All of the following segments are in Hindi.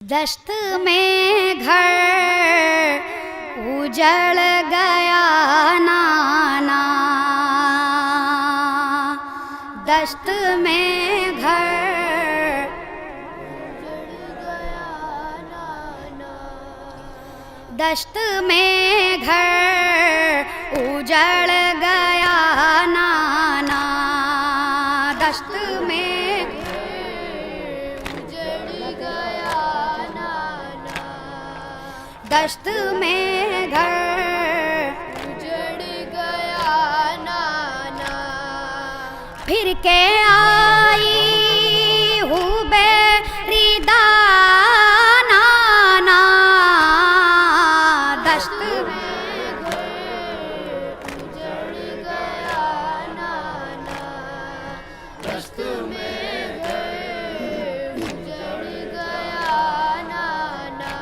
दश्त में घर उजड़ गया नाना, दश्त में घर दश्त में घर उजड़ गया नाना, दश्त में उजड़ गया नाना, दश्त में घर उजड़ गया नाना। फिर के आई हूँ बेरिदा नाना, दश्त में घर उजड़ गया नाना, दश्त में घर उजड़ गया नाना।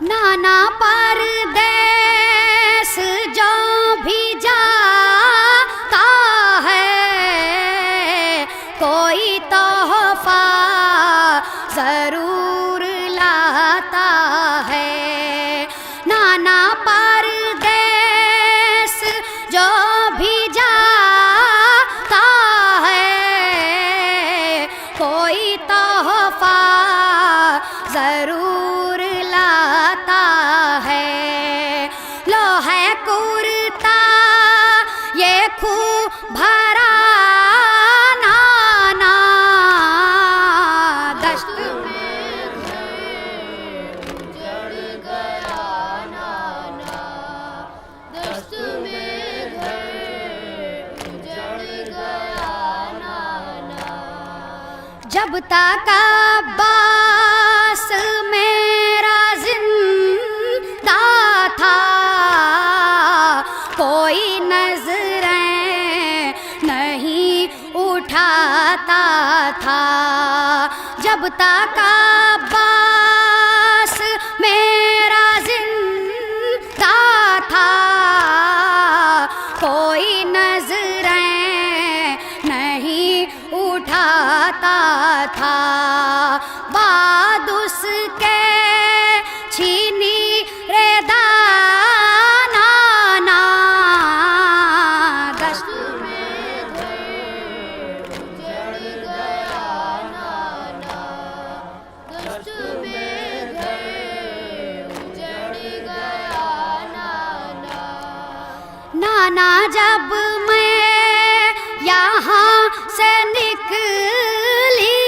नाना परदेस जो भी जाता है, कोई तोहफा जरूर लाता है। नाना परदेस जो भी जाता है, कोई तोहफा जरूर लाता है। लो है कुर्ता ये खूब भरा नाना, दश्त में घर उजड़ गया नाना, दश्त में घर उजड़ गया नाना। जब तक अब्बास मेरा जिंदा था, कोई नजरें नहीं उठाता था। जब तक अब्बास मेरा जिंदा था, कोई नजरें नहीं उठाता था। बाद उसके छीनी रे दाना नाना, दश्त में घर उजड़ गया नाना, दश्त में घर उजड़ गया नाना। नाना जब मैं यहाँ से निकली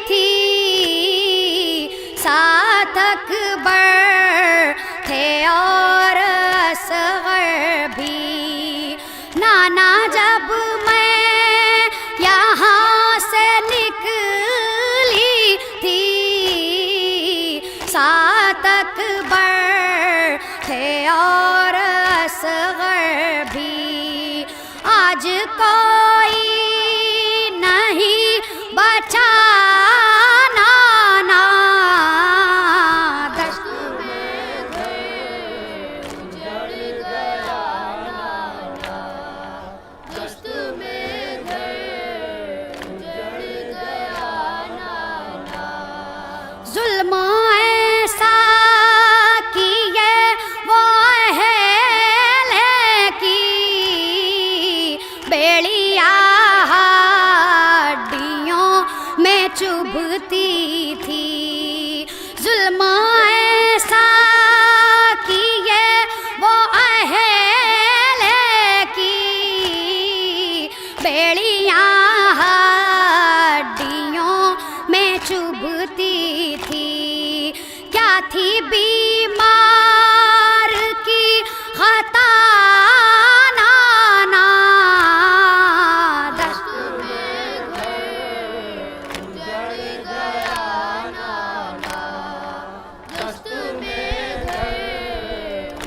थी, साथ अकबर थे और असगर भी। नाना जब मैं यहाँ से निकली थी, साथ अकबर थे और असगर भी। आज कोई नहीं बचा नाना, दश्त में घर उजड़ गया नाना, दश्त में घर उजड़ गया नाना। जुल्म ऐसा किए वो अहले की, बेड़िया हड्डियों में चुभती थी। जुल्म ऐसा किए वो अहले की, बेड़िया हड्डियों में चुभती थी। क्या थी बीमार की खता नाना, दश्त में घर उजड़ गया नाना, दश्त में घर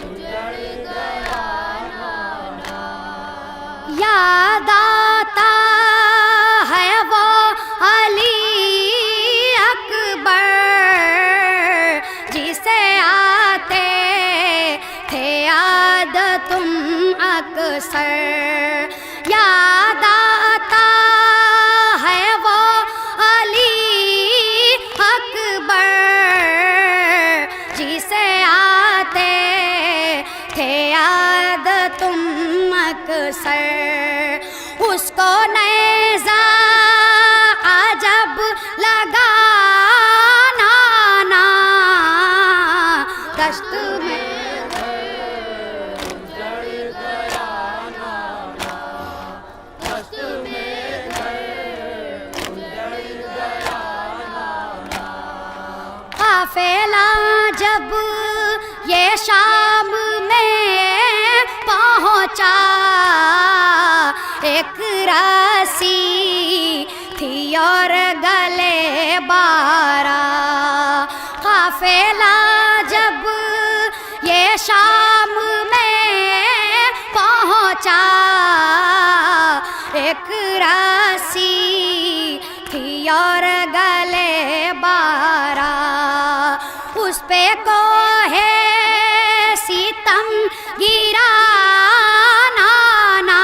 उजड़ गया नाना। याद आता है वो अली अकबर, जिसे आते थे याद तुम अक्सर। याद आता है वो अली अकबर, सर उसको नेज़ा अजब लगा नाना दश्त में काफिला जब ये शाम में पहुंचा एक रस्सी थी और गले 12 काफिला जब ये शाम में पहुंचा एक रस्सी थी और गले 12 उस पे को है सीतम गिरा नाना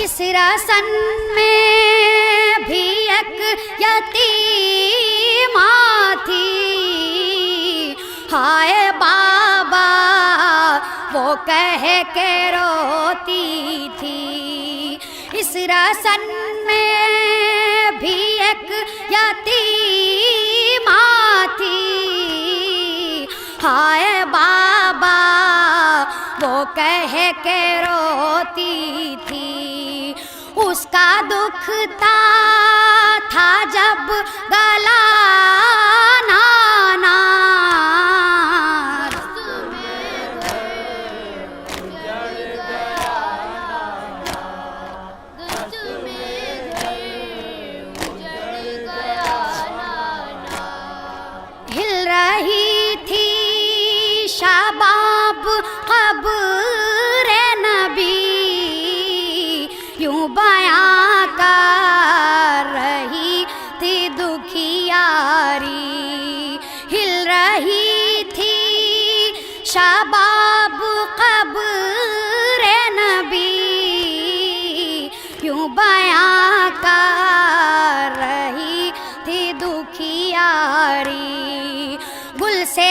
इस रसन में भी एक यतीमा थी हाय बाबा वो कह के रोती थी इस रसन में भी एक यतीमा थी हाय बाबा वो कह के रोती थी उसका दुख था जब गला नाना हिल रही थी शबाब क़ब्र नबी यूं बयां कर रही थी दुखियारी हिल रही थी शबाब क़ब्र नबी यूं बयां कर रही थी दुखियारी गुल से